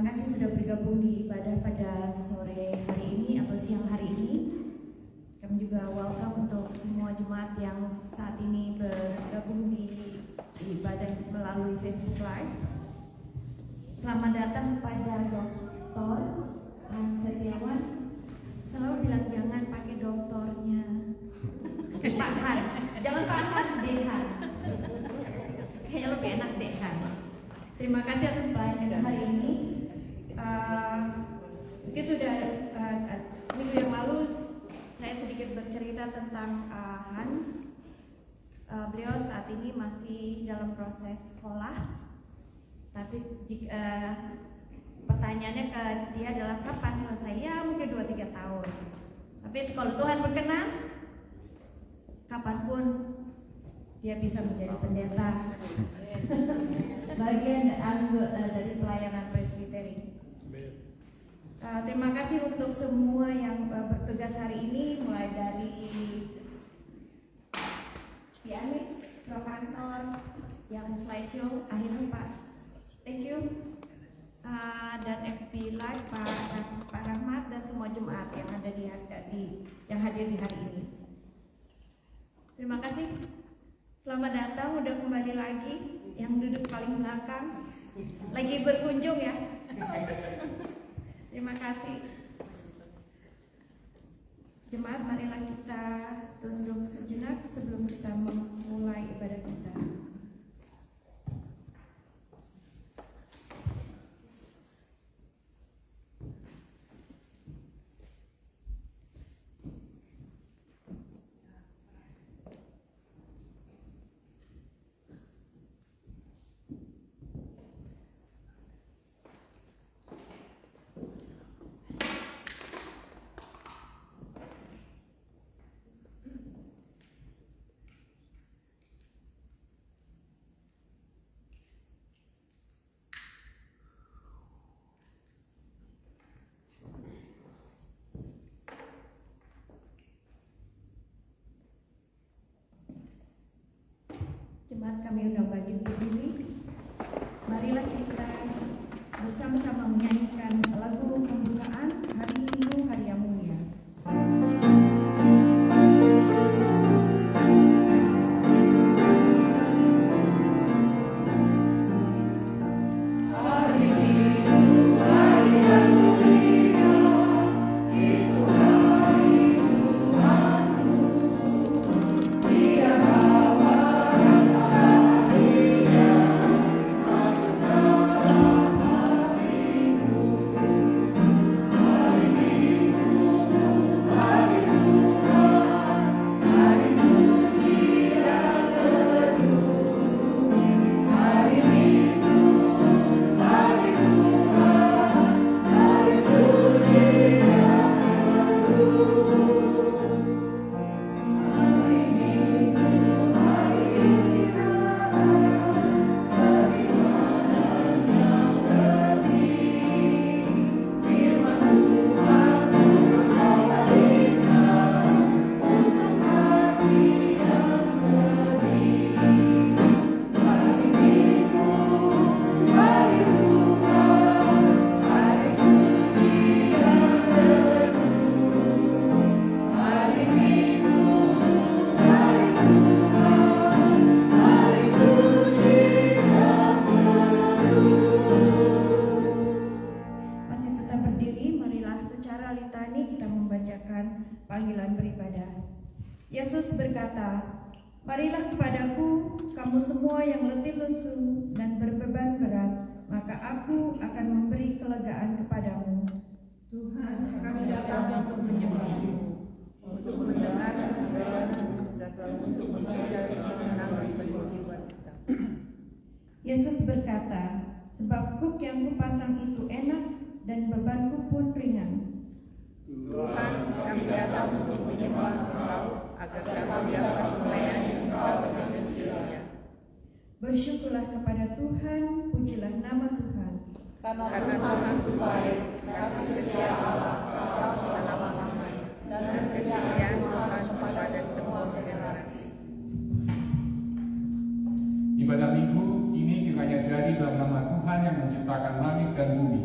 Terima kasih sudah bergabung di ibadah pada sore hari ini atau siang hari ini. Kami juga welcome untuk semua jemaat yang saat ini bergabung di ibadah melalui Facebook Live. Selamat datang kepada Dr. Han Setiawan. Selalu bilang jangan pakai doktornya Pak Han, jangan Pak Han, Dehan. Kayaknya lebih enak Dehan. Terima kasih atas pelayanan hari ini. Mungkin sudah minggu yang lalu saya sedikit bercerita tentang Han. Beliau saat ini masih dalam proses sekolah, tapi pertanyaannya ke dia adalah kapan selesai? Ya mungkin 2-3 tahun. Tapi kalau Tuhan berkenan, kapanpun dia bisa menjadi pendeta, bagian dari pelayanan presbiteri. Terima kasih untuk semua yang bertugas hari ini, mulai dari pianis, kantor, yang slideshow, akhirnya Pak, thank you, dan FB Live, Pak Rahmat dan semua jemaat yang ada yang hadir di hari ini. Terima kasih. Selamat datang, udah kembali lagi yang duduk paling belakang, lagi berkunjung ya. Terima kasih. Jemaat, marilah kita tunduk sejenak sebelum kita memulai ibadah kita. Jemaat, kami undang bagi berdiri. Marilah kita bersama-sama menyanyikan lagu pembukaan Hari Minggu Hari yang Mulia. Yesus berkata, "Marilah kepadaku, kamu semua yang letih lesu dan berbeban berat, maka aku akan memberi kelegaan kepadamu." Tuhan, kami datang untuk menyembah-Mu, untuk mendengar firman-Mu dan untuk mencari ketenangan bagi jiwa kita. Yesus berkata, "Sebab kuk yang kupasang itu enak dan bebanku pun ringan." Tuhan, kami datang untuk menyembah Engkau agar kami dapat melayani Engkau dengan sesungguhnya. Bersyukurlah kepada Tuhan, pujilah nama Tuhan. Karena Tuhan itu baik, kasih setia Allah selalu selama-lamanya, dan kesetiaan Tuhan kepada semua generasi. Ibadah minggu ini kiranya jadi dalam nama Tuhan yang menciptakan langit dan bumi,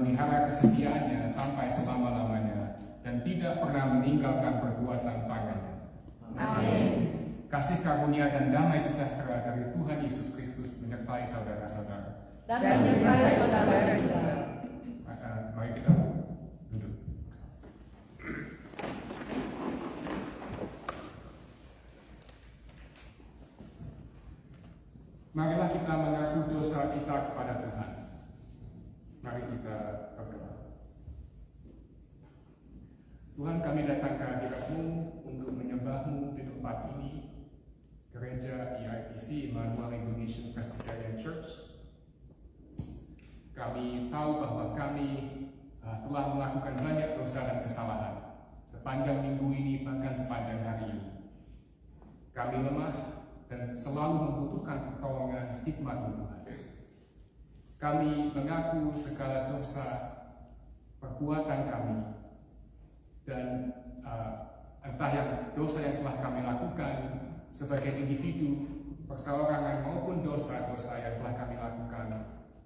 memelihara kesetiaannya sampai selama-lamanya dan tidak pernah meninggalkan perbuatan tangannya. Amin. Kasih karunia dan damai sejahtera dari Tuhan Yesus Kristus menyertai saudara-saudara. Dan menyertai saudara juga. Mari kita duduk. Marilah kita mengaku dosa kita kepada Tuhan. Mari kita berdoa. Tuhan, kami datang ke hadirat-Mu untuk menyembah-Mu di tempat ini, Gereja EIPC Immanuel Indonesian Presbyterian Church. Kami tahu bahwa kami telah melakukan banyak dosa dan kesalahan sepanjang minggu ini, bahkan sepanjang hari ini. Kami lemah dan selalu membutuhkan pertolongan hikmat Tuhan. Kami mengaku segala dosa perbuatan kami dan entah yang dosa yang telah kami lakukan sebagai individu, perseorangan, maupun dosa-dosa yang telah kami lakukan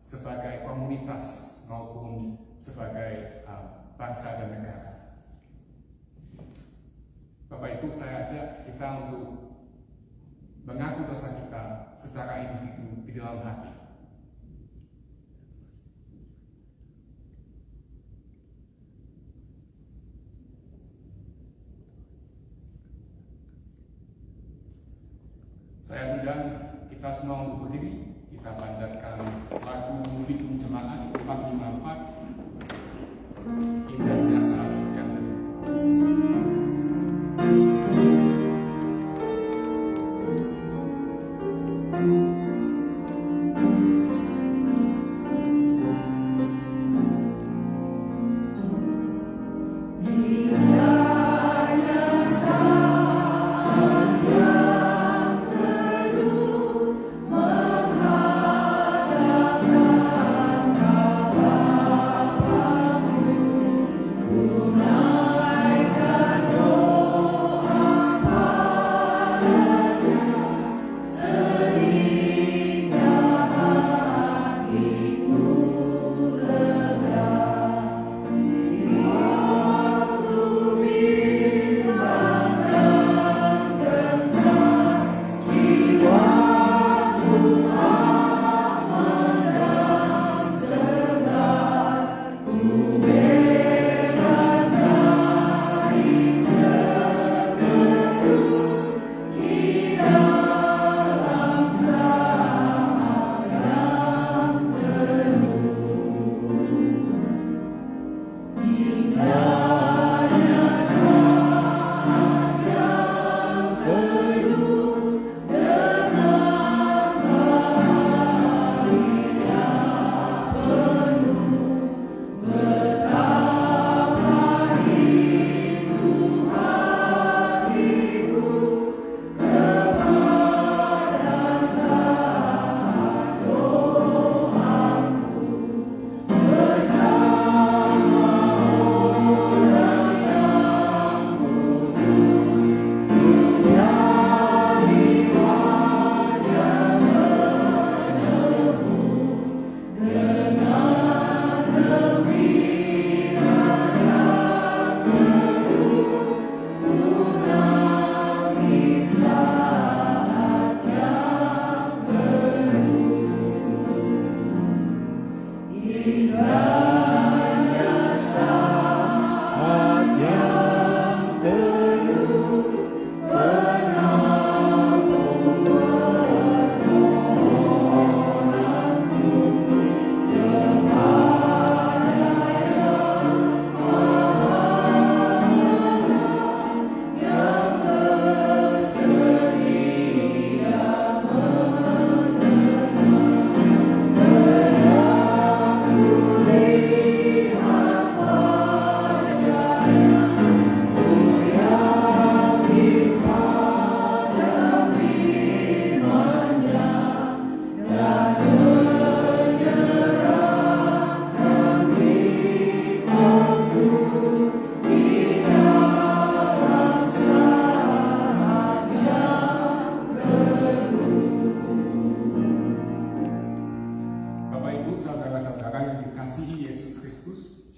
sebagai komunitas maupun sebagai bangsa dan negara. Bapak Ibu, saya ajak kita untuk mengaku dosa kita secara individu di dalam hati. Saya undang kita semua untuk berdiri, kita panjatkan lagu Bitung Jemaat 454, Indahnya Saat Sekian Detik. Sedih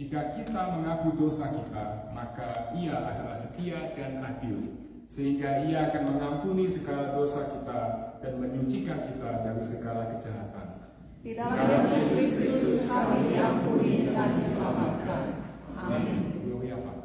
Jika kita mengaku dosa kita, maka Ia adalah setia dan adil, sehingga Ia akan mengampuni segala dosa kita dan menyucikan kita dari segala kejahatan. Di dalam Yesus Kristus kami diampuni dan diselamatkan. Amin. Gloria Patri.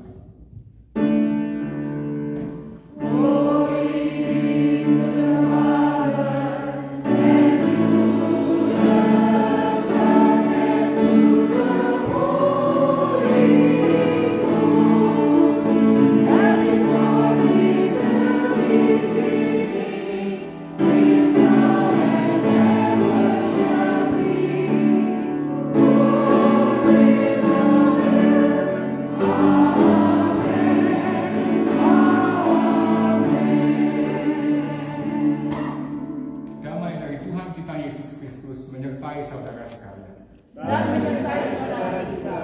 Menyertai saudara sekalian. Dan menyertai saudara kita.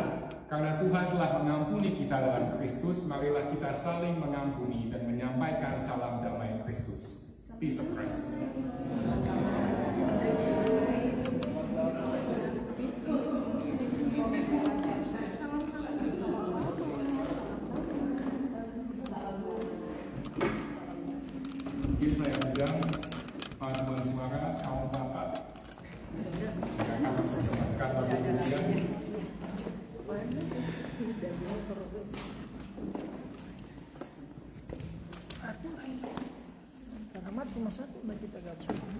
Karena Tuhan telah mengampuni kita dalam Kristus, marilah kita saling mengampuni dan menyampaikan salam damai Kristus. Peace of Christ. Mungkin saya undang paduan suara kaum bapak yang akan mempersembahkan lagu pujian. Amat cuma satu bagi kita gabung.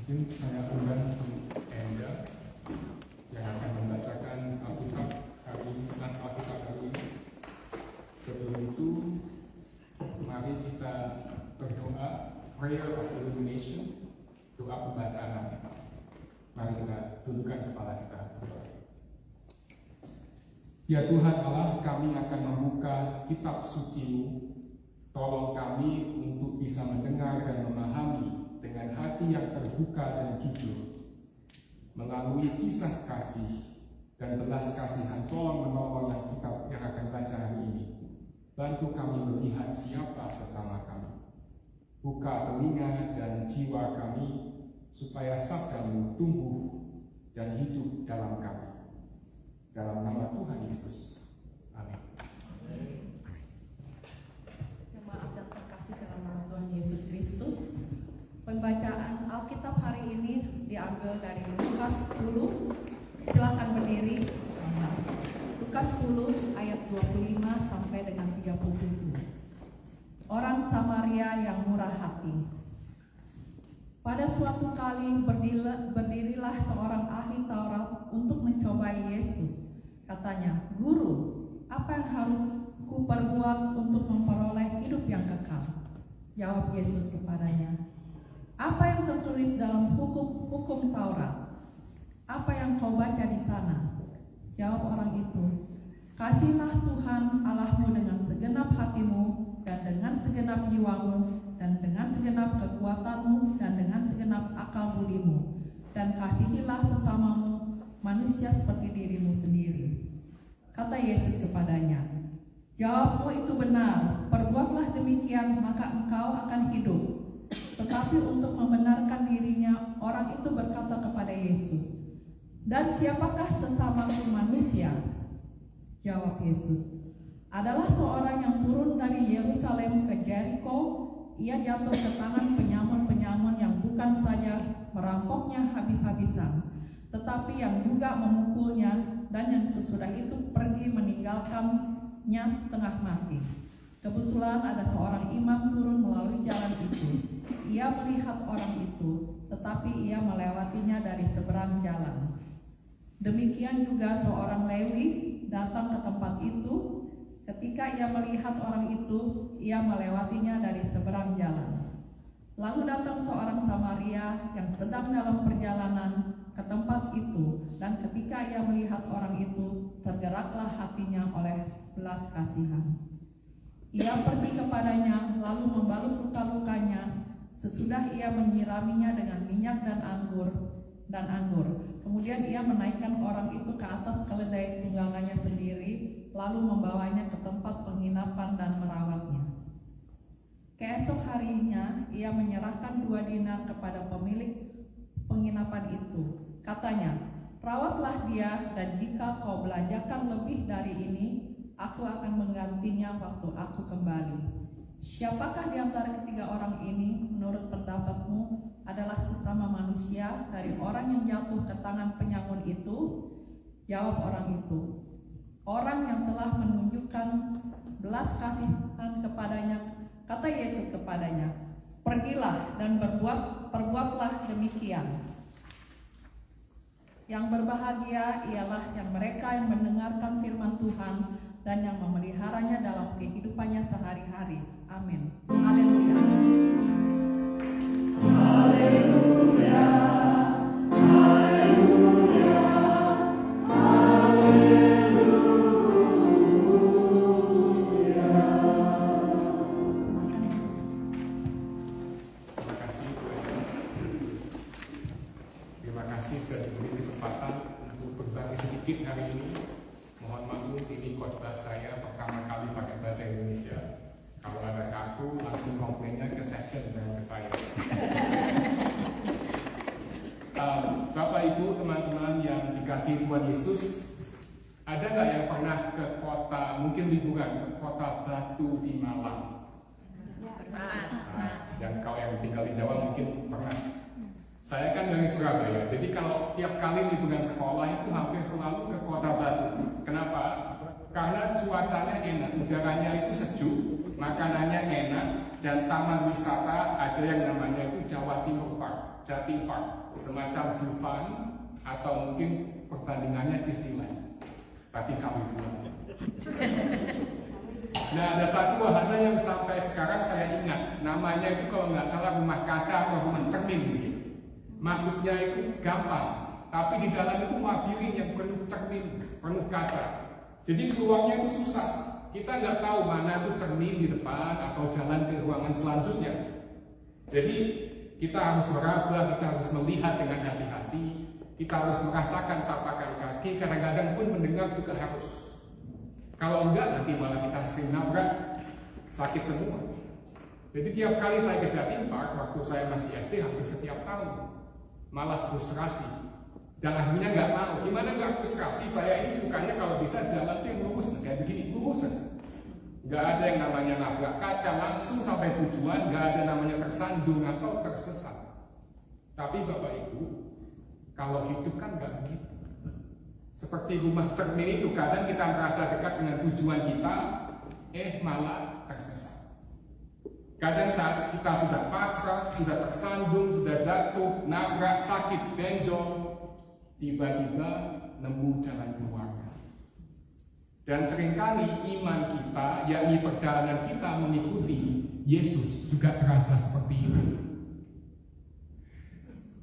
Mungkin saya undang Enda yang akan membacakan Alkitab hari ini, Alkitab hari ini. Sebelum itu, mari kita berdoa, prayer of illumination, doa pembacaan Alkitab. Mari kita tundukkan kepala kita. Ya Tuhan Allah, kami akan membuka kitab suci-Mu. Tolong kami untuk bisa mendengar dan memahami dengan hati yang terbuka dan jujur, melalui kisah kasih dan belas kasihan tolong menolong yang kita yang akan baca hari ini. Bantu kami melihat siapa sesama kami. Buka telinga dan jiwa kami supaya sabda-Mu tumbuh dan hidup dalam kami. Dalam nama Tuhan Yesus. Amin. Jemaat yang terkasih dalam nama Tuhan Yesus Kristus, pembacaan Alkitab hari ini diambil dari Lukas 10. Silakan berdiri. Lukas 10 ayat 25 sampai sampai dengan 37. Orang Samaria yang murah hati. Pada suatu kali berdirilah seorang ahli Taurat untuk mencobai Yesus. Katanya, "Guru, apa yang harus kuperbuat untuk memperoleh hidup yang kekal?" Jawab Yesus kepadanya, "Apa yang tertulis dalam hukum Taurat? Apa yang kau baca di sana?" Jawab orang itu, "Kasihilah Tuhan Allahmu dengan segenap hatimu, dan dengan segenap jiwamu, dan dengan segenap kekuatanmu, dan dengan segenap akal budimu, dan kasihilah sesamamu manusia seperti dirimu sendiri." Kata Yesus kepadanya, "Jawabmu itu benar, perbuatlah demikian maka engkau akan hidup." Tetapi untuk membenarkan dirinya, orang itu berkata kepada Yesus, "Dan siapakah sesamaku manusia?" Jawab Yesus, "Adalah seorang yang turun dari Yerusalem ke Jericho. Ia jatuh ke tangan penyamun-penyamun yang bukan saja merampoknya habis-habisan, tetapi yang juga memukulnya, dan yang sesudah itu pergi meninggalkannya setengah mati. Kebetulan ada seorang imam turun melalui jalan itu. Ia melihat orang itu, tetapi ia melewatinya dari seberang jalan. Demikian juga seorang Lewi datang ke tempat itu. Ketika ia melihat orang itu, ia melewatinya dari seberang jalan. Lalu datang seorang Samaria yang sedang dalam perjalanan ke tempat itu, dan ketika ia melihat orang itu, tergeraklah hatinya oleh belas kasihan. Ia pergi kepadanya, lalu membalut luka-lukanya. Sesudah ia menyiraminya dengan minyak dan anggur. Kemudian ia menaikkan orang itu ke atas keledai tunggangannya sendiri, lalu membawanya ke tempat penginapan dan merawatnya. Keesok harinya ia menyerahkan 2 dinar kepada pemilik penginapan itu. Katanya, "Rawatlah dia, dan jika kau belanjakan lebih dari ini, aku akan menggantinya waktu aku kembali." Siapakah di antara ketiga orang ini menurut pendapatmu adalah sesama manusia dari orang yang jatuh ke tangan penyamun itu? Jawab orang itu, "Orang yang telah menunjukkan belas kasihan kepadanya." Kata Yesus kepadanya, "Pergilah dan perbuatlah demikian." Yang berbahagia ialah yang mereka yang mendengarkan firman Tuhan dan yang memeliharanya dalam kehidupannya sehari-hari. Amin. Haleluya. Haleluya. Haleluya. Haleluya. Terima kasih Tuhan. Terima kasih sudah diberi kesempatan untuk berbagi sedikit hari ini. Mohon maklum, ini khotbah saya pertama kali pakai bahasa Indonesia. Kalau ada kaku, langsung komplainnya ke session, jangan ke saya. Bapak Ibu, teman-teman yang dikasihi Tuhan Yesus, ada nggak yang pernah ke kota, mungkin liburan ke kota Batu di Malang? Dan kalau yang tinggal di Jawa mungkin pernah. Saya kan dari Surabaya, jadi kalau tiap kali liburan sekolah itu hampir selalu ke kota Batu. Kenapa? Karena cuacanya enak, udaranya itu sejuk, makanannya enak, dan taman wisata ada yang namanya itu Jawa Timur Park, Jatim Park, semacam Dufan atau mungkin perbandingannya Disneyland. Tapi kami pulang. Nah, ada satu wahana yang sampai sekarang saya ingat, namanya itu kalau nggak salah rumah kaca atau rumah cermin gitu. Masuknya itu gampang, tapi di dalam itu labirin yang penuh cermin, penuh kaca. Jadi keluarnya itu susah. Kita nggak tahu mana itu cermin di depan atau jalan ke ruangan selanjutnya. Jadi kita harus meraba, kita harus melihat dengan hati-hati, kita harus merasakan tapakan kaki, kadang-kadang pun mendengar juga harus. Kalau enggak nanti malah kita sering nabrak, sakit semua. Jadi tiap kali saya ke Jatim Park waktu saya masih SD hampir setiap tahun, malah frustrasi. Dan akhirnya nggak mau. Gimana nggak frustrasi? Saya ini sukanya kalau bisa jalan tuh yang lurus, kayak begini lurus saja. Nggak ada yang namanya nabrak kaca langsung sampai tujuan, nggak ada namanya tersandung atau tersesat. Tapi Bapak Ibu, kalau hidup kan nggak begitu. Seperti rumah cermin itu, kadang kita merasa dekat dengan tujuan kita, malah tersesat. Kadang saat kita sudah pasrah, sudah tersandung, sudah jatuh, nabrak, sakit, benjol, tiba-tiba nemu jalan keluarnya. Dan seringkali iman kita, yakni perjalanan kita mengikuti Yesus juga terasa seperti itu.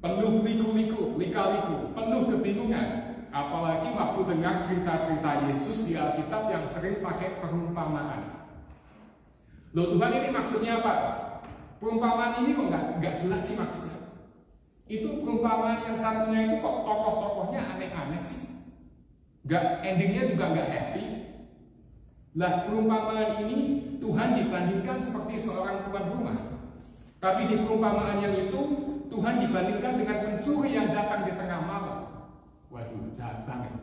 Penuh liku-liku, lika-liku, penuh kebingungan. Apalagi waktu dengar cerita-cerita Yesus di Alkitab yang sering pakai perumpamaan. Loh Tuhan, ini maksudnya apa? Perumpamaan ini kok nggak jelas sih maksudnya. Itu perumpamaan yang satunya itu kok tokoh-tokohnya aneh-aneh sih. Endingnya juga nggak happy. Lah perumpamaan ini Tuhan dibandingkan seperti seorang tuan rumah. Tapi di perumpamaan yang itu Tuhan dibandingkan dengan pencuri yang datang di tengah malam. Waduh, jahat banget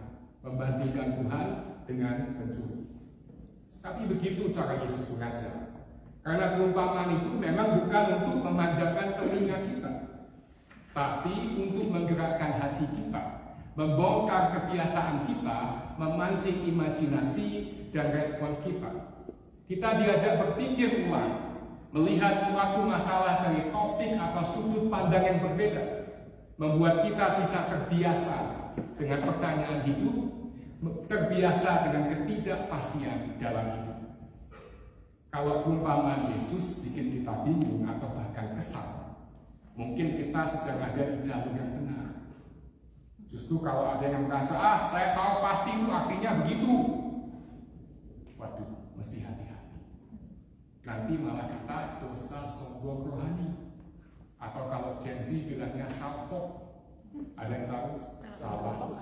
membandingkan Tuhan dengan pencuri. Tapi begitu cara Yesus mengajar. Karena perumpamaan itu memang bukan untuk memanjakan telinga kita, tapi untuk menggerakkan hati kita, membongkar kebiasaan kita, memancing imajinasi dan respons kita. Kita diajak berpikir ulang, melihat suatu masalah dari topik atau sudut pandang yang berbeda, membuat kita bisa terbiasa dengan pertanyaan hidup, terbiasa dengan ketidakpastian dalam hidup. Kalau perumpamaan Yesus bikin kita bingung atau bahkan kesal, mungkin kita sedang ada di jalur yang benar. Justru kalau ada yang merasa, saya tahu pasti itu artinya begitu, waduh, mesti hati-hati. Nanti malah kita dosa sombong rohani. Atau kalau Gen Z bilangnya salfok. Ada yang tahu? Salah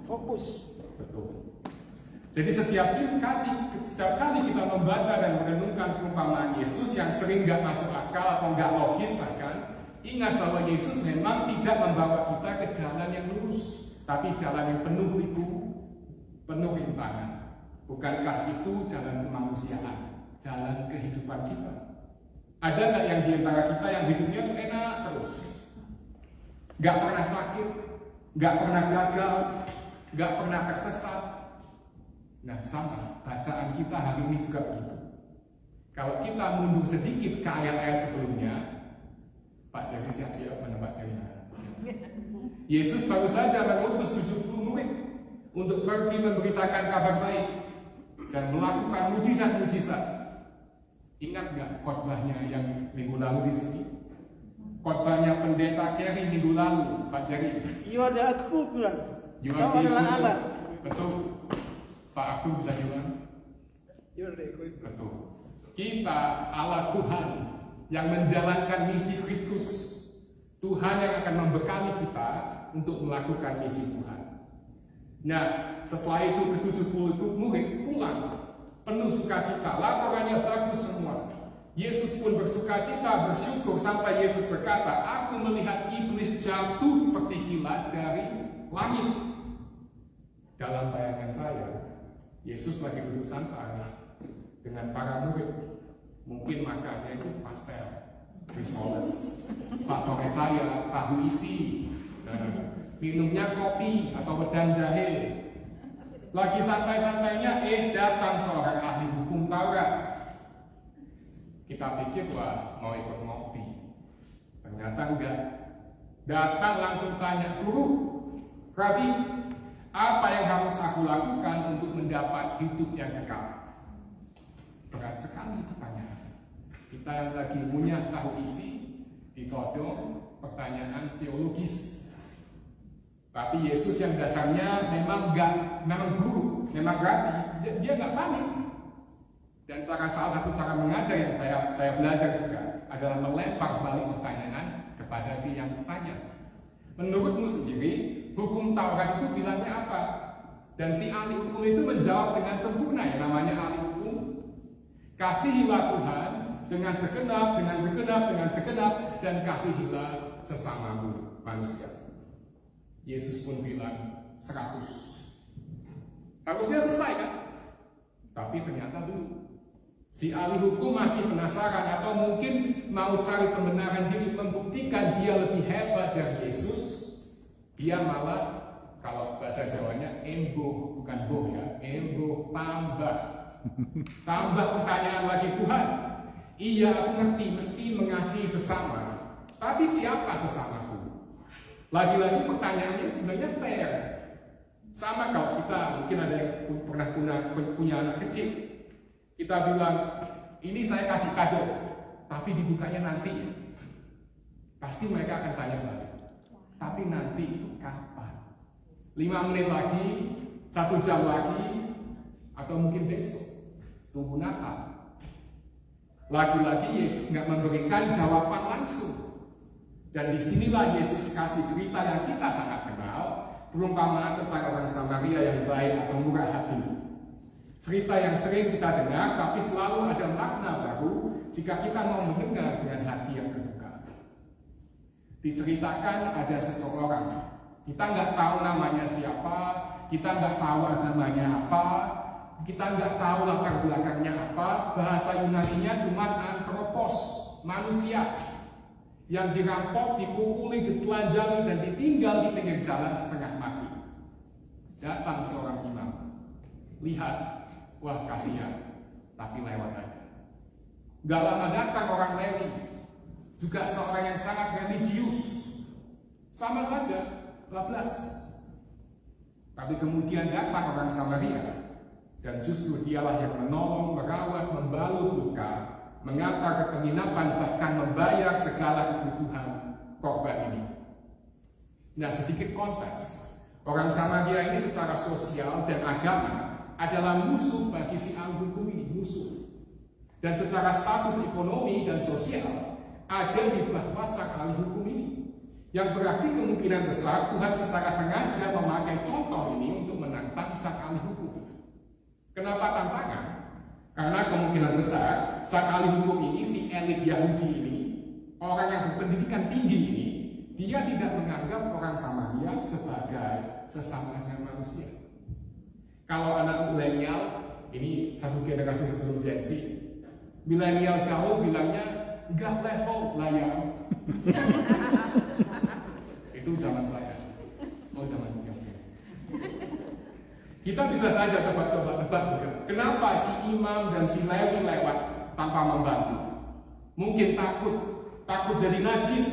fokus. Betul. Jadi setiap kali kita membaca dan merenungkan perumpamaan Yesus yang sering nggak masuk akal atau nggak logis bahkan, ingat bahwa Yesus memang tidak membawa kita ke jalan yang lurus, tapi jalan yang penuh liku, penuh rintangan. Bukankah itu jalan kemanusiaan, jalan kehidupan kita? Ada nggak yang di antara kita yang hidupnya tuh enak terus, nggak pernah sakit, nggak pernah gagal, nggak pernah tersesat? Nah sama, bacaan kita hari ini juga begitu. Kalau kita mundur sedikit ke ayat-ayat sebelumnya, Pak Jerry siap-siap menebak cerita. Yesus baru saja mengutus 70 murid untuk pergi memberitakan kabar baik dan melakukan mujizat-mujizat. Ingat nggak khotbahnya yang minggu lalu di sini? Khotbahnya pendeta Kerry minggu lalu, Pak Jerry. You ada aku bilang. Kau adalah Allah. Betul. Pak Aku bisa bilang. Betul. Kita Allah Tuhan yang menjalankan misi Kristus. Tuhan yang akan membekali kita untuk melakukan misi Tuhan. Nah, setelah itu ke-70 murid pulang penuh sukacita, laporannya bagus semua. Yesus pun bersukacita, bersyukur sampai Yesus berkata, aku melihat iblis jatuh seperti kilat dari langit. Dalam bayangan saya, Yesus lagi duduk santai dengan para murid. Mungkin makannya itu pastel, risoles, favorit saya tahu isi, minumnya kopi atau wedang jahe. Lagi santai-santainya, datang seorang ahli hukum Taurat. Kita pikir, wah mau ikut ngopi. Ternyata enggak. Datang langsung tanya, Guru, Rabi, apa yang harus aku lakukan untuk mendapat hidup yang kekal? Berat sekali pertanyaan. Kita yang lagi munyah tahu isi, ditodong pertanyaan teologis. Tapi Yesus yang dasarnya memang guru, memang rabi, dia nggak panik. Dan salah satu cara mengajar yang saya belajar juga adalah melempar balik pertanyaan kepada si yang bertanya. Menurutmu sendiri, hukum Taurat itu bilangnya apa? Dan si ahli hukum itu menjawab dengan sempurna, yang namanya ahli hukum. Kasihilah Tuhan dengan segenap, dan kasihilah sesamamu manusia. Yesus pun bilang 100. Harusnya selesai kan? Tapi ternyata belum. Si ahli hukum masih penasaran atau mungkin mau cari pembenaran diri, membuktikan dia lebih hebat dari Yesus. Dia malah, kalau bahasa Jawanya, embuh, bukan boh ya, embuh tambah Tambah pertanyaan lagi, Tuhan, iya aku ngerti mesti mengasihi sesama, tapi siapa sesamaku? Lagi-lagi pertanyaannya sebenarnya fair. Sama kalau kita mungkin ada yang pernah punya anak kecil, kita bilang, ini saya kasih kado, tapi dibukanya nanti. Pasti mereka akan tanya balik, tapi nanti itu kapan? 5 menit lagi, 1 jam lagi, atau mungkin besok, tunggu Natal. Lagi-lagi Yesus nggak memberikan jawaban langsung. Dan disinilah Yesus kasih cerita yang kita sangat kenal, perumpamaan tentang orang Samaria yang baik atau murah hati. Cerita yang sering kita dengar, tapi selalu ada makna baru jika kita mau mendengar dengan hati yang terbuka. Diceritakan ada seseorang, kita nggak tahu namanya siapa, kita nggak tahu agamanya apa, kita nggak tahu latar belakangnya apa. Bahasa Yunaninya cuma anthropos, manusia yang dirampok, dipukuli, ditelanjangi, dan ditinggal di pinggir jalan setengah mati. Datang seorang imam, lihat, wah kasihan, tapi lewat aja. Gak lama datang orang Lewi, juga seorang yang sangat religius, sama saja, bablas. Tapi kemudian datang orang Samaria, dan justru dialah yang menolong, merawat, membalut luka, mengantar ke penginapan, bahkan membayar segala kebutuhan korban ini. Nah, sedikit konteks. Orang Samaria ini secara sosial dan agama adalah musuh bagi si ahli hukum ini, musuh. Dan secara status ekonomi dan sosial ada di bawah sang ahli hukum ini. Yang berarti kemungkinan besar Tuhan secara sengaja memakai contoh ini untuk menantang sang ahli hukum. Kenapa tantangan? Karena kemungkinan besar sang ahli hukum ini, si elit Yahudi ini, orang yang berpendidikan tinggi ini, dia tidak menganggap orang Samaria sebagai sesamanya manusia. Kalau anak milenial, ini satu generasi sebelum Gen Z, milenial gaul bilangnya nggak level lah ya. Itu zaman saya. Oh, zaman juga. Kita bisa saja coba-coba debat juga. Kenapa si imam dan si Lewi lewat tanpa membantu? Mungkin takut jadi najis.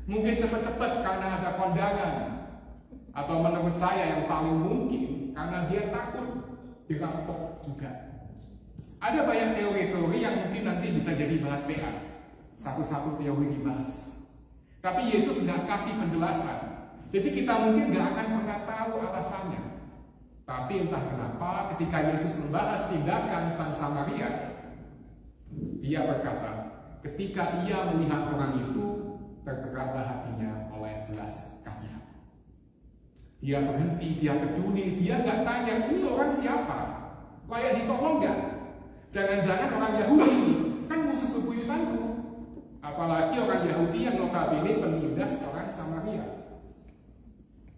Mungkin cepat-cepat karena ada kondangan. Atau menurut saya yang paling mungkin karena dia takut dirampok juga. Ada banyak teori-teori yang mungkin nanti bisa jadi bahan PA. Satu-satu teori dibahas. Tapi Yesus nggak kasih penjelasan. Jadi kita mungkin nggak akan pernah tahu alasannya. Tapi entah kenapa ketika Yesus membahas tindakan sang Samaria, dia berkata, ketika ia melihat orang itu, tergeraklah hatinya oleh belas kasihan. Dia berhenti, dia peduli, dia nggak tanya, ini orang siapa? Layak ditolong nggak? Jangan-jangan orang Yahudi, kan musuh bebuyutanku. Apalagi orang Yahudi yang notabene penindas orang Samaria.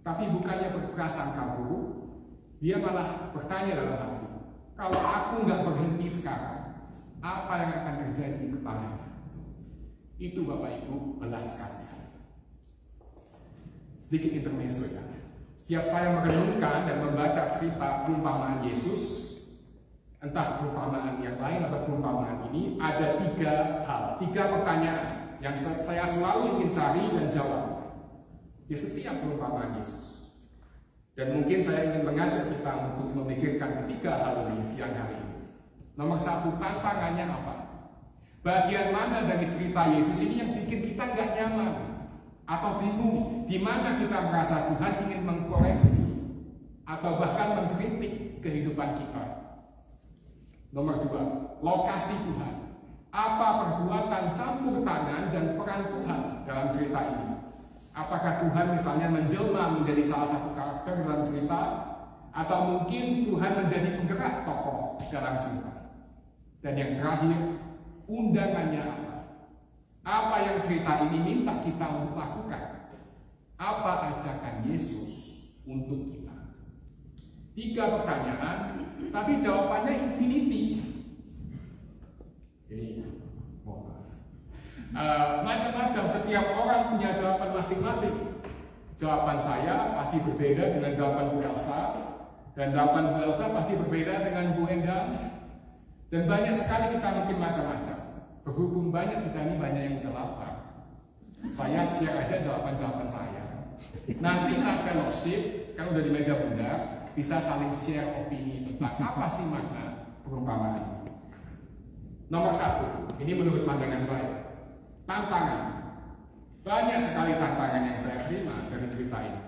Tapi bukannya berprasangka buruk, dia malah bertanya dalam hati, kalau aku nggak berhenti sekarang, apa yang akan terjadi kepadanya? Itu Bapak Ibu belas kasihan. Sedikit intermezzo ya. Setiap saya merenungkan dan membaca cerita perumpamaan Yesus, entah perumpamaan yang lain atau perumpamaan ini, ada 3 hal, 3 pertanyaan yang saya selalu ingin cari dan jawab di setiap perumpamaan Yesus. Dan mungkin saya ingin mengajak kita untuk memikirkan ketiga hal ini siang hari ini. Nomor 1, tantangannya apa? Bagian mana dari cerita Yesus ini yang bikin kita nggak nyaman atau bingung? Di mana kita merasa Tuhan ingin mengkoreksi atau bahkan mengkritik kehidupan kita? Nomor 2, lokasi Tuhan. Apa perbuatan campur tangan dan peran Tuhan dalam cerita ini? Apakah Tuhan misalnya menjelma menjadi salah satu karakter dalam cerita, atau mungkin Tuhan menjadi penggerak tokoh dalam cerita? Dan yang terakhir, undangannya apa? Apa yang cerita ini minta kita untuk lakukan? Apa ajakan Yesus untuk kita? 3 pertanyaan, tapi jawabannya infinity. Ini macam-macam, setiap orang punya jawaban masing-masing. Jawaban saya pasti berbeda dengan jawaban Bu Elsa, dan jawaban Bu Elsa pasti berbeda dengan Bu Endang, Dan banyak sekali kita mungkin macam-macam. Berhubung banyak kita ini banyak yang udah lapar. Saya share aja jawaban-jawaban saya. Nanti saat fellowship, kan udah di meja bunda, bisa saling share opini tentang apa sih makna perumpamaan ini. Nomor 1, ini menurut pandangan saya, tantangan. Banyak sekali tantangan yang saya terima dari cerita ini.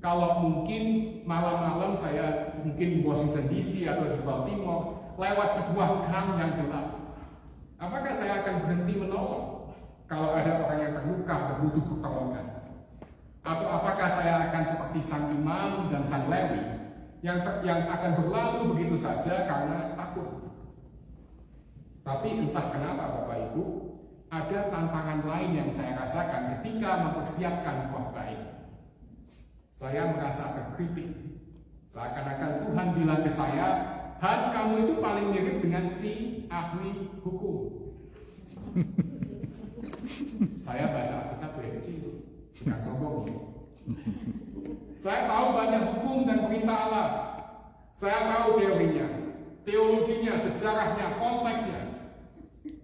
Kalau mungkin malam-malam saya mungkin di Washington DC atau di Baltimore lewat sebuah gang yang gelap, apakah saya akan berhenti menolong kalau ada orang yang terluka dan butuh pertolongan? Atau apakah saya akan seperti sang imam dan sang Lewi yang akan berlalu begitu saja karena takut? Tapi entah kenapa Bapak Ibu, ada tantangan lain yang saya rasakan ketika mempersiapkan khotbah ini. Saya merasa terkritik. Seakan-akan Tuhan bilang ke saya, Han, kamu itu paling mirip dengan si ahli hukum. Saya baca Alkitab dari kecil, bukan sombong ya. Saya tahu banyak hukum dan perintah Allah. Saya tahu teorinya, teologinya, sejarahnya, konteksnya.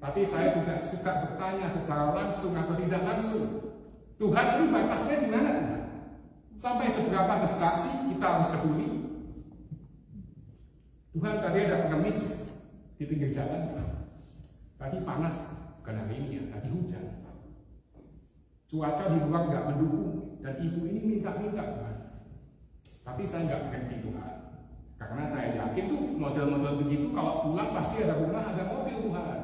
Tapi saya juga suka bertanya secara langsung atau tidak langsung, Tuhan ini batasnya di mana Tuhan? Sampai seberapa besar sih kita harus peduli? Tuhan, tadi ada pengemis di pinggir jalan. Tadi panas, bukan hari ini ya, tadi hujan. Cuaca di luar nggak mendukung, dan ibu ini minta-minta Tuhan. Tapi saya nggak berhenti Tuhan, karena saya yakin tuh model-model begitu kalau pulang pasti ada rumah, ada mobil Tuhan.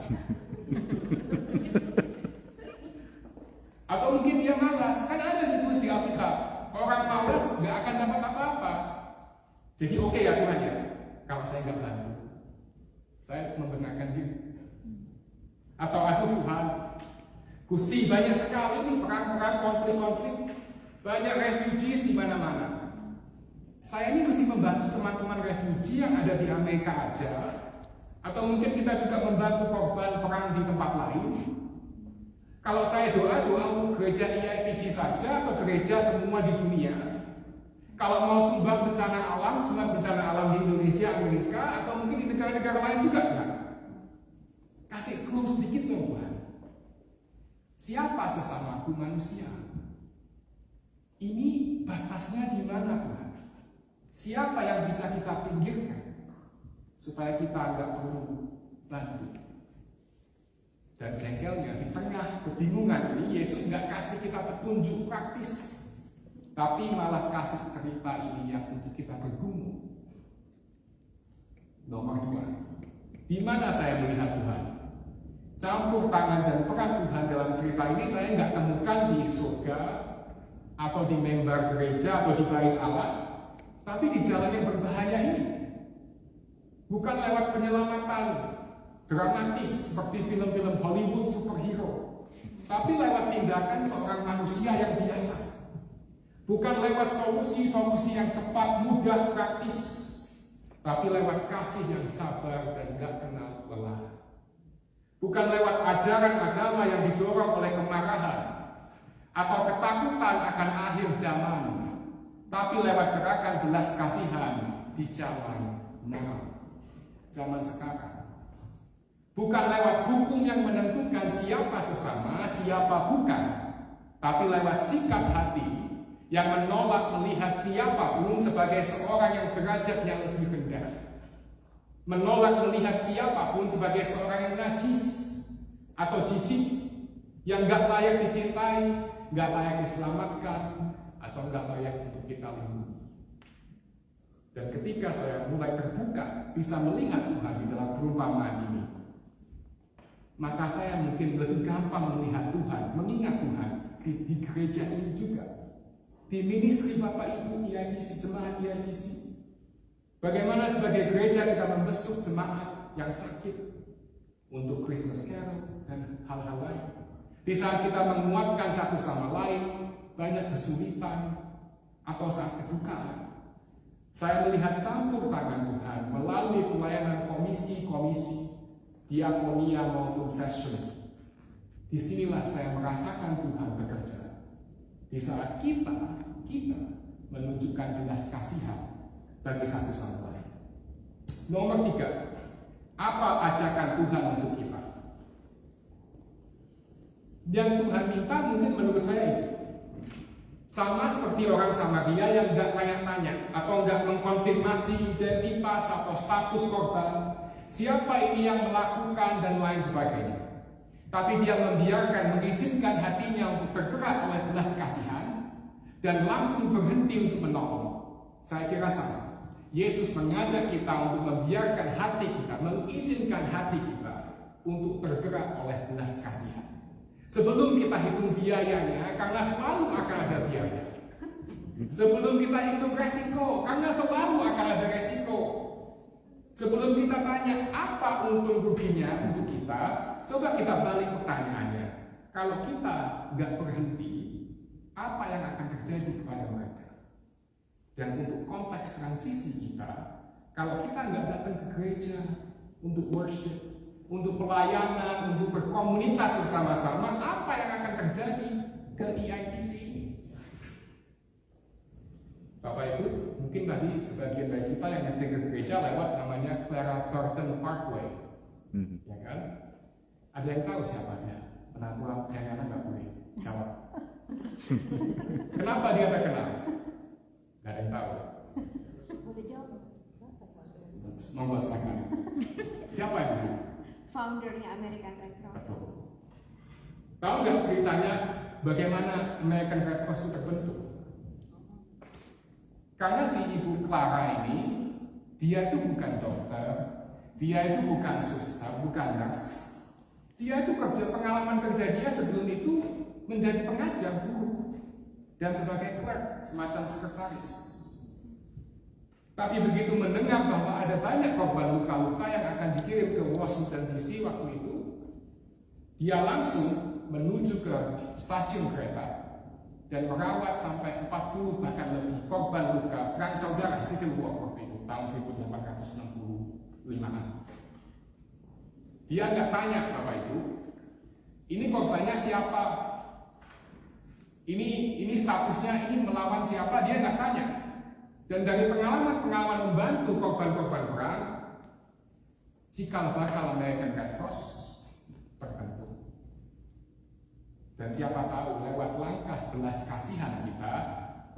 Atau mungkin dia malas, kan ada ditulis di Alkitab, orang malas nggak akan dapat apa-apa. Jadi oke ya Tuhan ya, kalau saya nggak bantu, saya membenarkan diri. Atau aduh Tuhan, Gusti banyak sekali nih perang-perang, konflik-konflik, banyak refugees di mana-mana. Saya ini mesti membantu teman-teman refugee yang ada di Amerika aja, atau mungkin kita juga membantu korban perang di tempat lain. Kalau saya doa untuk gereja IIPC saja atau gereja semua di dunia. Kalau mau sumbang bencana alam, cuma bencana alam di Indonesia, Amerika, atau mungkin di negara-negara lain juga kan? Kasih clue sedikit dong Tuhan. Siapa sesamaku manusia? Ini batasnya di mana Tuhan? Siapa yang bisa kita pinggirkan supaya kita nggak perlu bantu? Dan jengkelnya di tengah kebingungan ini Yesus nggak kasih kita petunjuk praktis, tapi malah kasih cerita ini yang untuk kita bergumul. Nomor 2, di mana saya melihat Tuhan? Campur tangan dan peran Tuhan dalam cerita ini saya nggak temukan di surga atau di mimbar gereja atau di bait Allah, tapi di jalan yang berbahaya ini. Bukan lewat penyelamatan dramatis seperti film-film Hollywood superhero, tapi lewat tindakan seorang manusia yang biasa. Bukan lewat solusi-solusi yang cepat, mudah, praktis, tapi lewat kasih yang sabar dan gak kenal lelah. Bukan lewat ajaran agama yang didorong oleh kemarahan atau ketakutan akan akhir zaman, tapi lewat gerakan belas kasihan di zaman now, zaman sekarang. Bukan lewat hukum yang menentukan siapa sesama, siapa bukan, tapi lewat sikap hati yang menolak melihat siapapun sebagai seorang yang derajatnya lebih rendah, menolak melihat siapapun sebagai seorang yang najis atau jijik, yang gak layak dicintai, gak layak diselamatkan, atau gak layak untuk kita lindungi. Dan ketika saya mulai terbuka, bisa melihat Tuhan di dalam perumpamaan ini, maka saya mungkin lebih gampang melihat Tuhan, mengingat Tuhan di gereja ini juga, di ministry Bapak Ibu IIPC, jemaat IIPC. Bagaimana sebagai gereja kita membesuk jemaat yang sakit untuk Christmas Carol dan hal-hal lain. Di saat kita menguatkan satu sama lain, banyak kesulitan atau saat kedukaan, saya melihat campur tangan Tuhan melalui pelayanan komisi-komisi, diakonia maupun session. Disinilah saya merasakan Tuhan bekerja. Di saat kita menunjukkan belas kasihan bagi satu sama lain. Nomor 3, Apa ajakan Tuhan untuk kita? Yang Tuhan minta mungkin menurut saya itu sama seperti orang Samaria yang nggak tanya-tanya atau nggak mengkonfirmasi identitas atau status korban, siapa ini yang melakukan dan lain sebagainya. Tapi dia membiarkan, mengizinkan hatinya untuk tergerak oleh belas kasihan dan langsung berhenti untuk menolong. Saya kira sama. Yesus mengajak kita untuk membiarkan hati kita, mengizinkan hati kita untuk tergerak oleh belas kasihan. Sebelum kita hitung biayanya, karena selalu akan ada biaya. Sebelum kita hitung resiko, karena selalu akan ada resiko. Sebelum kita tanya apa untung ruginya untuk kita, coba kita balik pertanyaannya. Kalau kita nggak berhenti, apa yang akan terjadi kepada mereka? Dan untuk konteks transisi kita, kalau kita nggak datang ke gereja untuk worship, untuk pelayanan, untuk berkomunitas bersama-sama, apa yang akan terjadi ke EITC ini? Bapak Ibu, mungkin tadi sebagian dari kita yang datang ke gereja lewat namanya Clara Barton Parkway, ya kan? Ada yang tahu siapa dia? Penatua yang anak nggak boleh jawab. Kenapa dia terkenal? Gak ada yang tahu. Monggo silakan. Siapa itu? Foundernya American Red Cross. Tahu nggak ceritanya bagaimana American Red Cross itu terbentuk? Karena si Ibu Clara ini, dia itu bukan dokter, dia itu bukan suster, bukan nurse. Dia itu pengalaman kerja dia sebelum itu menjadi pengajar guru dan sebagai clerk, semacam sekretaris. Tapi begitu mendengar bahwa ada banyak korban luka-luka yang akan dikirim ke Washington DC waktu itu, dia langsung menuju ke stasiun kereta dan merawat sampai 40 bahkan lebih korban luka perang saudara Civil War waktu itu, tahun 1865-an. Dia nggak tanya Bapak Ibu, ini korbannya siapa? Ini statusnya, ini melawan siapa? Dia nggak tanya. Dan dari pengalaman membantu korban-korban perang, cikal bakal American Red Cross terbentuk. Dan siapa tahu lewat langkah belas kasihan kita,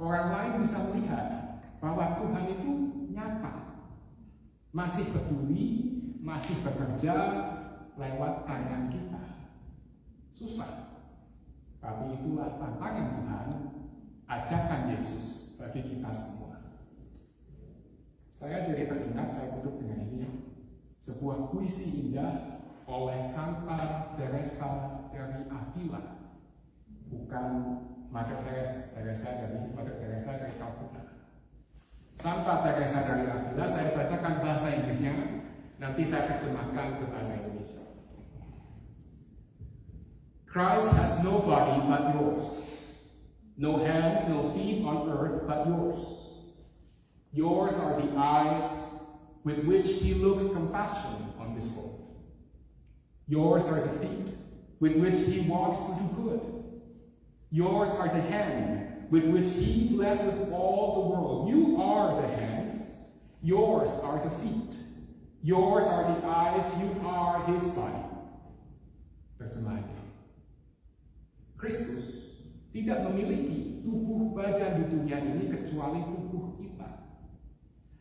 orang lain bisa melihat bahwa Tuhan itu nyata, masih peduli, masih bekerja lewat tangan kita. Susah, tapi itulah tantangan Tuhan, ajakan Yesus bagi kita semua. Saya jadi teringat, saya tutup dengan ini, sebuah puisi indah oleh Santa Teresa dari Avila, bukan Mother Teresa dari Calcutta. Santa Teresa dari Avila, saya bacakan bahasa Inggrisnya, nanti saya terjemahkan ke bahasa Indonesia. Christ has no body but yours, no hands, no feet on earth but yours. Yours are the eyes with which he looks compassion on this world. Yours are the feet with which he walks to do good. Yours are the hand with which he blesses all the world. You are the hands, yours are the feet. Yours are the eyes, you are his body. Terjemahannya, Kristus tidak memiliki tubuh badan di dunia ini kecuali tubuh kita.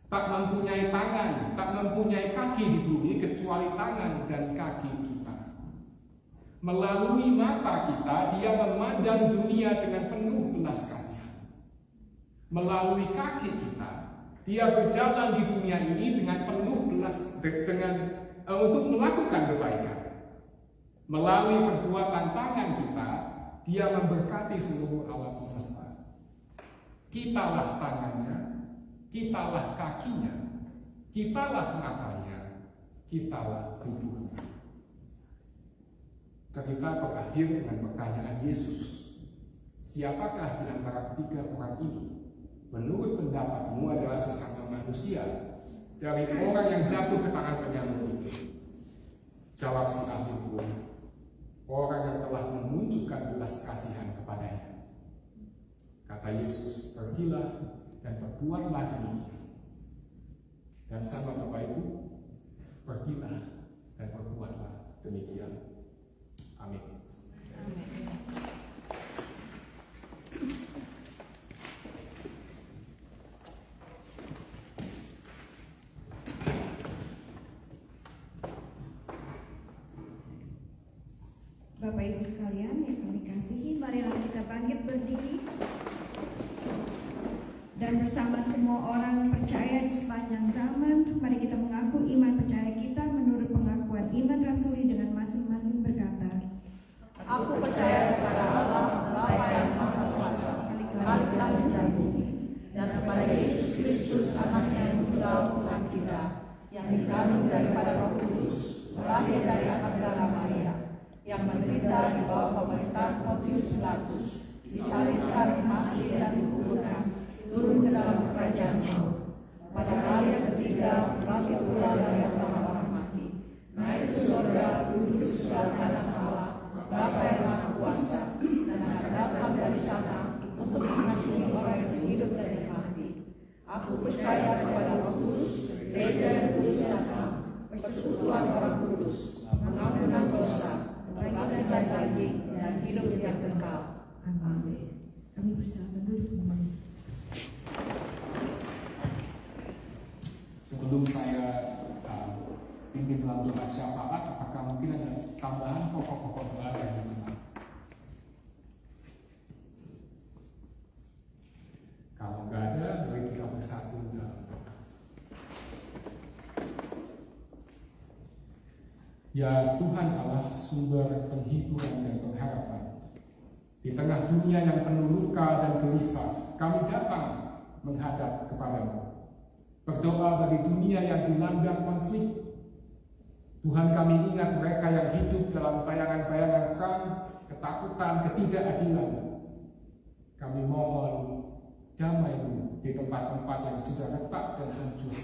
Tak mempunyai tangan, tak mempunyai kaki di bumi kecuali tangan dan kaki kita. Melalui mata kita, dia memandang dunia dengan penuh belas kasihan. Melalui kaki kita, dia berjalan di dunia ini dengan penuh untuk melakukan kebaikan. Melalui perbuatan tangan kita, dia memberkati seluruh alam semesta. Kitalah tangannya, kitalah kakinya, kitalah matanya, kitalah tubuhnya. Cerita berakhir dengan pertanyaan Yesus, siapakah di antara ketiga orang ini menurut pendapatmu adalah sesama manusia dari orang yang jatuh ke tangan penyambut itu? Jawab si ahli hukum, orang yang telah menunjukkan belas kasihan kepadanya. Kata Yesus, pergilah dan berbuatlah demikian. Dan sama Bapak Ibu, pergilah dan perbuatlah demikian. Amin. Bapak Ibu sekalian yang kami kasihi, marilah kita bangkit berdiri dan bersama semua orang percaya di sepanjang zaman, mari kita mengaku iman percaya kita menurut pengakuan iman rasuli dengan masing-masing berkata, Aku percaya kepada Allah, Bapa yang Maha Kuasa, Khalik langit dan bumi, dan kepada Yesus Kristus, Anaknya yang tunggal Tuhan kita, yang dikandung daripada Roh Kudus, lahir dari anak darah Maria, yang menderita di bawah pemerintahan Pontius Pilatus, disalibkan, mati dan dikuburkan, turun ke dalam kerajaan maut. Pada hari yang ketiga, bangkit pula dari antara orang mati, naik ke surga, duduk di sebelah kanan Allah, Bapa yang Maha Kuasa, dan akan datang dari sana untuk menghakimi orang yang hidup dan yang mati. Aku percaya kepada Roh Kudus, Gereja yang kudus dan am, persekutuan orang kudus, pengampunan dosa, kebangkitan daging, dan hidup yang kekal. Amin. Kami persilakan duduk kembali. Sebelum saya pimpin dalam doa syafaat, apakah mungkin ada tambahan pokok-pokok doa dari jemaat? Kalau nggak ada, mari kita bersatu dalam doa. Ya Tuhan Allah, sumber penghiburan dan pengharapan, di tengah dunia yang penuh luka dan gelisah, kami datang menghadap kepadamu. Berdoa bagi dunia yang dilanda konflik. Tuhan, kami ingat mereka yang hidup dalam bayangan-bayangan perang, ketakutan, ketidakadilan. Kami mohon damai-Mu di tempat-tempat yang sudah retak dan hancur.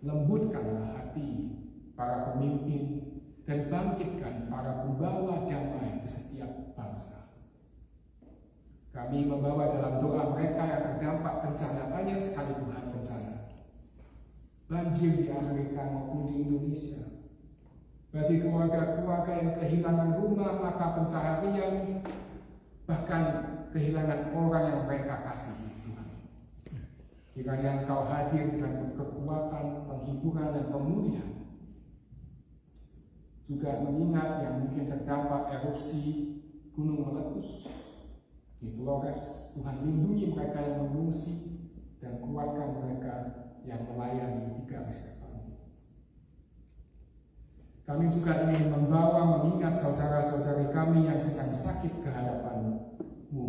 Lembutkanlah hati para pemimpin dan bangkitkan para pembawa damai ke setiap bangsa. Kami membawa dalam doa mereka yang terdampak bencana, banyak sekali Tuhan bencana. Banjir di Amerika maupun di Indonesia. Bagi keluarga-keluarga yang kehilangan rumah, mata pencaharian, bahkan kehilangan orang yang mereka kasihi, Tuhan. Kiranya Engkau hadir dengan kekuatan, penghiburan, dan pemulihan. Juga mengingat yang mungkin terdampak erupsi gunung meletus di Flores. Tuhan, lindungi mereka yang mengungsi dan kuatkan mereka yang melayani di garis depan. Kami juga ingin mengingat saudara-saudari kami yang sedang sakit ke hadapan-Mu.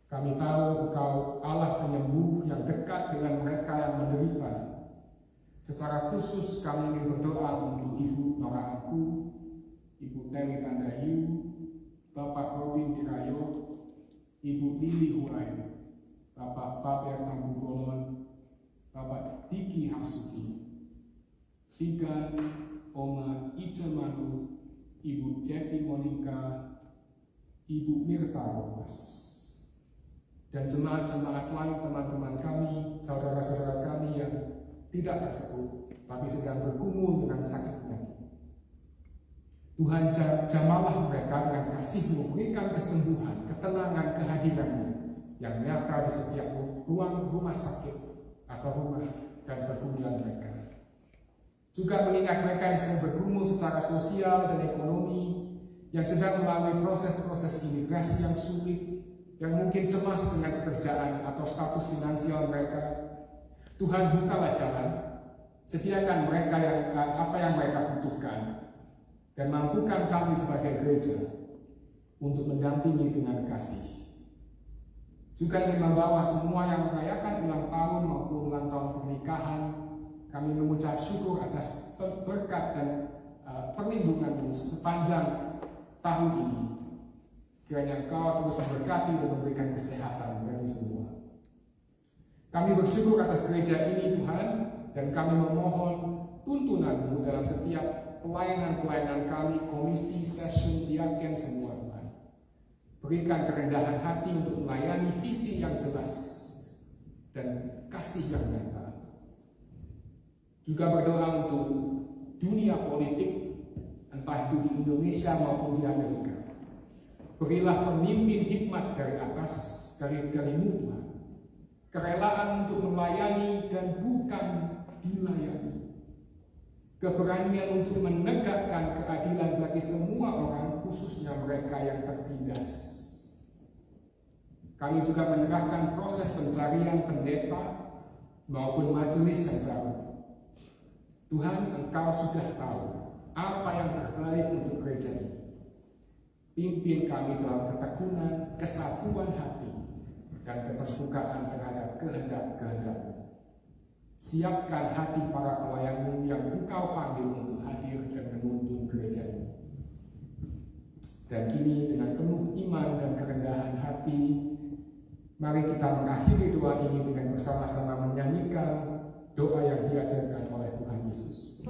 Kami tahu Engkau Allah penyembuh yang dekat dengan mereka yang menderita. Secara khusus kami ingin berdoa untuk Ibu Nora Aku, Ibu Terry Tandayu, Bapak Robin Dirayo, Ibu Lili Huai, Bapak Fabian Tanggugolon, Bapak Diki Hapsuki, Tigan, Oma Ica Manu, Ibu Jeti Monika, Ibu Mirta Romas, dan jemaat-jemaat lain, teman-teman kami, saudara-saudara kami yang tidak tersebut, tapi sedang bergumul dengan sakit penyakit. Tuhan, jamalah mereka dengan kasih-Mu, berikan kesembuhan, ketenangan, kehadiran-Mu yang nyata di setiap ruang rumah sakit atau rumah dan perkumpulan mereka. Juga mengingat mereka yang sedang bergumul secara sosial dan ekonomi, yang sedang melalui proses-proses imigrasi yang sulit, yang mungkin cemas dengan pekerjaan atau status finansial mereka. Tuhan, bukalah jalan, sediakan mereka apa yang mereka butuhkan, dan mampukan kami sebagai gereja untuk mendampingi dengan kasih. Juga ingin membawa semua yang merayakan ulang tahun maupun ulang tahun pernikahan. Kami mengucap syukur atas berkat dan perlindungan-Mu sepanjang tahun ini. Kiranya Engkau terus memberkati dan memberikan kesehatan bagi semua. Kami bersyukur atas gereja ini, Tuhan, dan kami memohon tuntunan-Mu dalam setiap pelayanan-pelayanan kami, komisi, session, diaken, semua, Tuhan. Berikan kerendahan hati untuk melayani visi yang jelas dan kasih yang nyata. Juga berdoa untuk dunia politik, entah itu di Indonesia maupun di Amerika. Berilah pemimpin hikmat dari atas, dari-mu Tuhan. Kerelaan untuk melayani dan bukan dilayani. Keberanian untuk menegakkan keadilan bagi semua orang, khususnya mereka yang tertindas. Kami juga menyerahkan proses pencarian pendeta maupun majelis yang baru. Tuhan, Engkau sudah tahu apa yang terbaik untuk gereja ini. Pimpin kami dalam ketekunan, kesatuan hati, dan keterbukaan terhadap kehendak-kehendak-Mu. Siapkan hati para pelayan-Mu yang Engkau panggil untuk hadir dan menuntun gereja ini. Dan kini dengan penuh iman dan kerendahan hati, mari kita mengakhiri doa ini dengan bersama-sama menyanyikan doa yang diajarkan oleh Tuhan Yesus.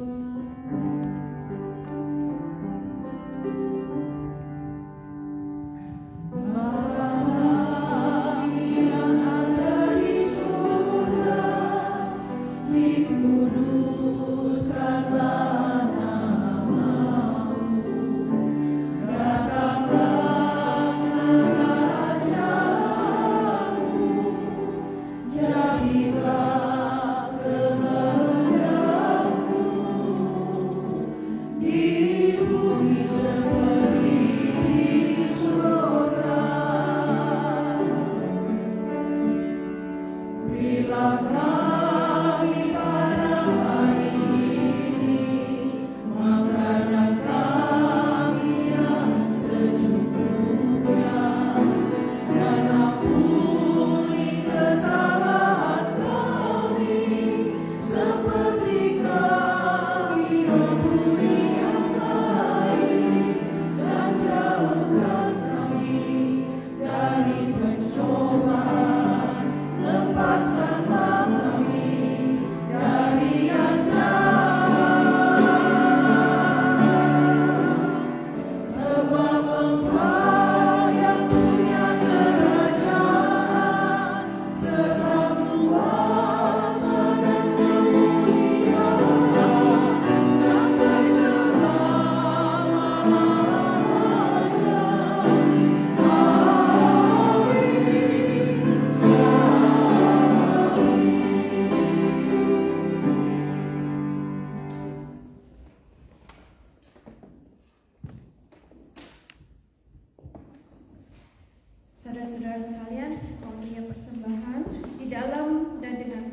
Saudara-saudara sekalian, pemberian persembahan di dalam dan dengan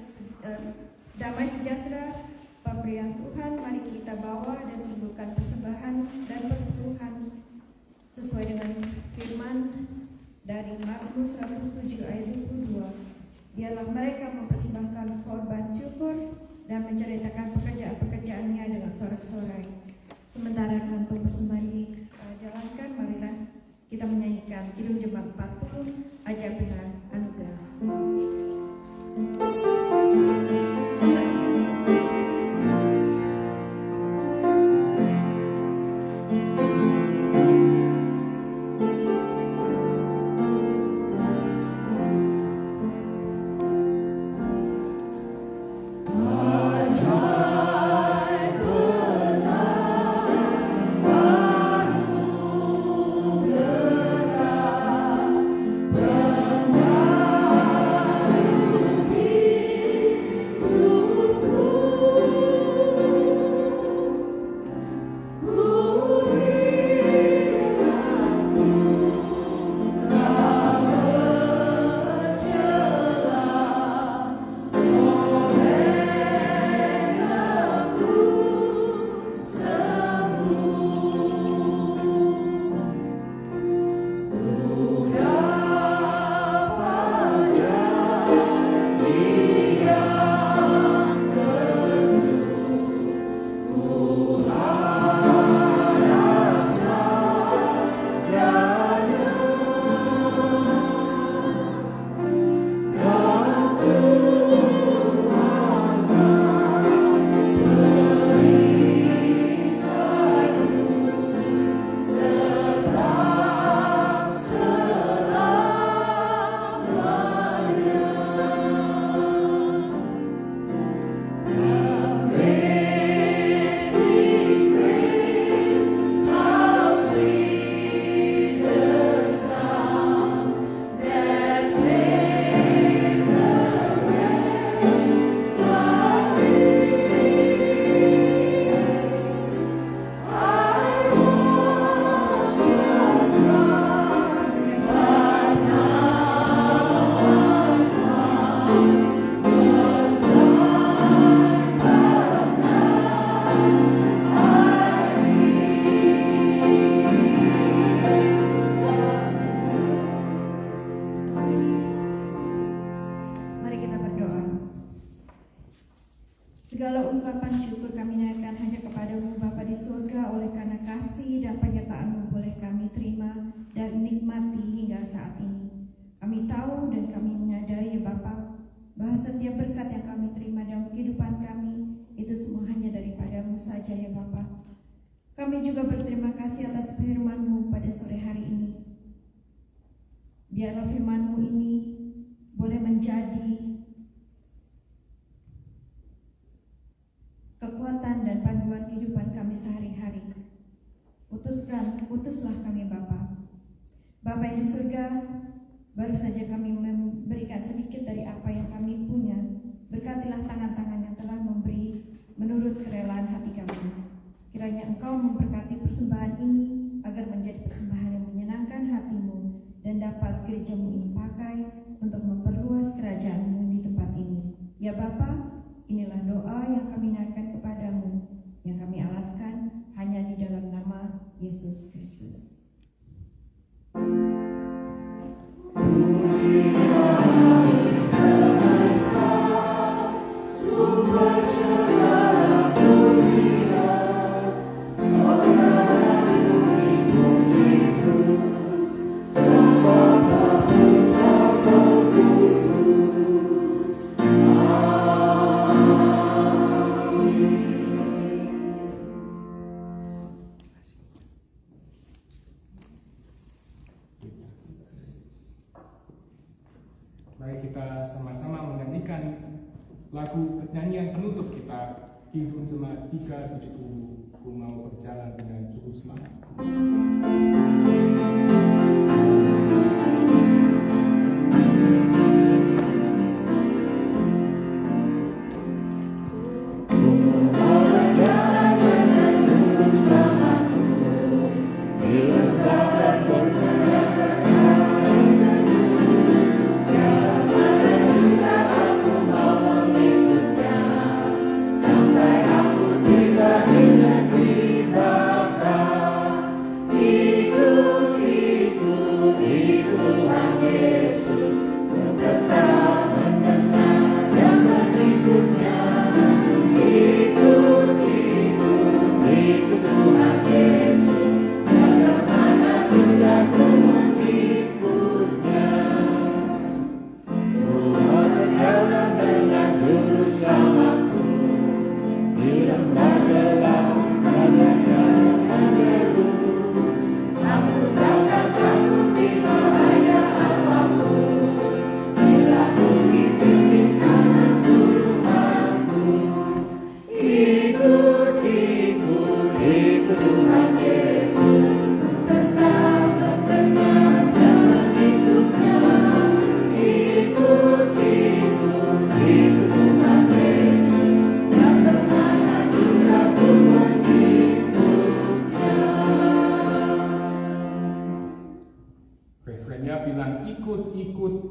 damai sejahtera pemberian Tuhan, mari kita bawa dan tunjukkan persembahan dan perpuluhan sesuai dengan firman dari Mazmur 107 ayat 22. Biarlah mereka mempersembahkan korban syukur dan menceritakan pekerjaan-pekerjaannya dengan sorak-sorai. Sementara kantung persembahan dijalankan, marilah kita menyanyikan Kidung Jemaat 40, Ajaib dengan Anugerah. Benar Segala ungkapan syukur kami naikkan hanya kepadamu Bapa di surga, oleh karena kasih dan penyertaan-Mu boleh kami terima dan nikmati hingga saat ini. Kami tahu dan kami menyadari ya Bapa, bahwa setiap berkat yang kami terima dalam kehidupan kami itu semua hanya daripada-Mu saja ya Bapa. Kami juga berterima kasih atas firman-Mu pada sore hari ini. Biarlah firman-Mu ini boleh menjadi kekuatan dan panduan kehidupan kami sehari-hari. Utuslah kami Bapa. Bapa yang di surga, baru saja kami memberikan sedikit dari apa yang kami punya. Berkatilah tangan-tangan yang telah memberi menurut kerelaan hati kami. Kiranya Engkau memberkati persembahan ini agar menjadi persembahan yang menyenangkan hati-Mu dan dapat gereja-Mu ini pakai untuk memperluas kerajaan-Mu di tempat ini. Ya Bapa, inilah doa yang kami naikkan kepadamu, yang kami alaskan hanya di dalam nama Yesus Kristus. Mari kita sama-sama menyanyikan lagu nyanyian penutup kita, Kidung Jemaat 370, Ku Mau Berjalan Dengan Juru Selamat.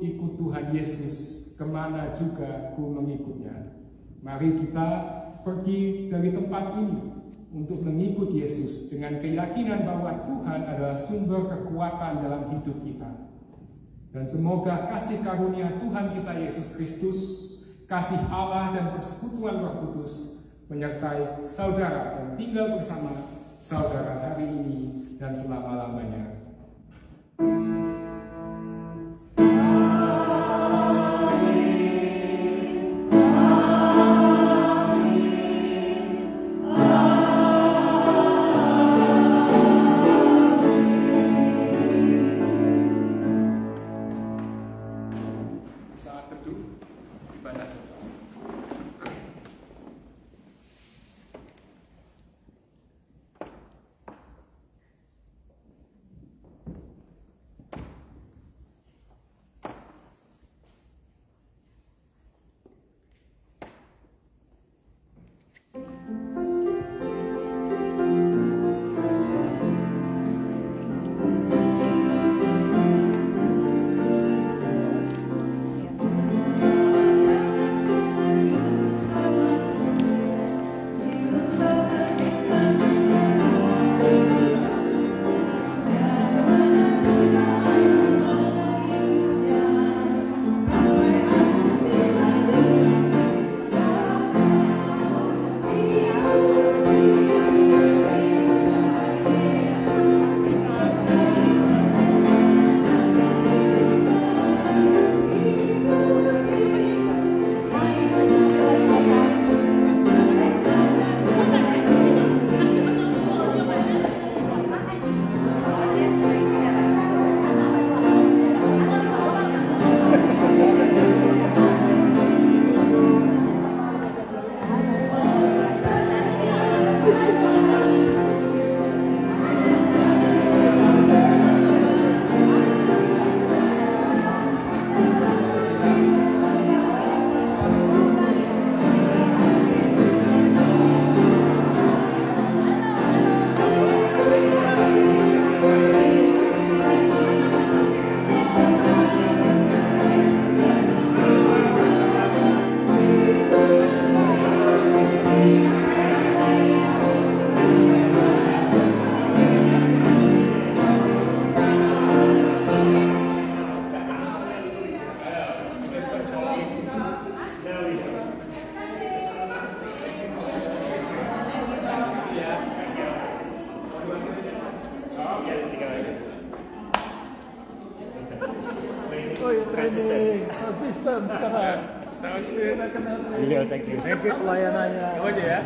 Ikut Tuhan Yesus, kemana juga ku mengikutnya. Mari kita pergi dari tempat ini untuk mengikut Yesus dengan keyakinan bahwa Tuhan adalah sumber kekuatan dalam hidup kita. Dan semoga kasih karunia Tuhan kita Yesus Kristus, kasih Allah dan persekutuan Roh Kudus menyertai saudara dan tinggal bersama saudara hari ini dan selama-lamanya. Kristen sekarang. Iya, thank you. Pelayanannya. Kamu aja ya.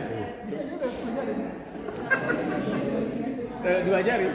Dua jari.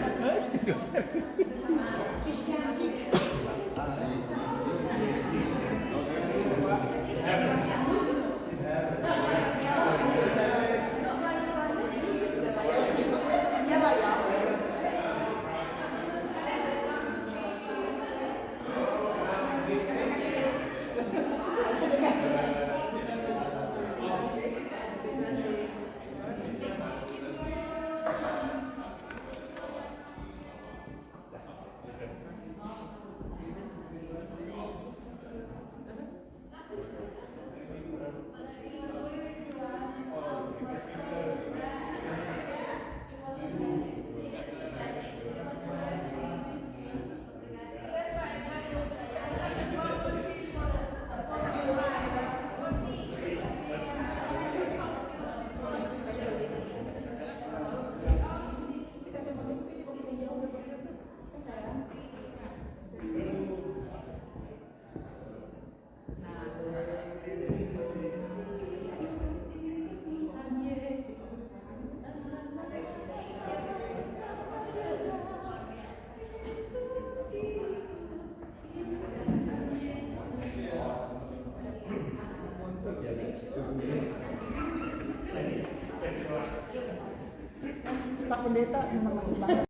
Pak Pendeta, terima kasih banyak.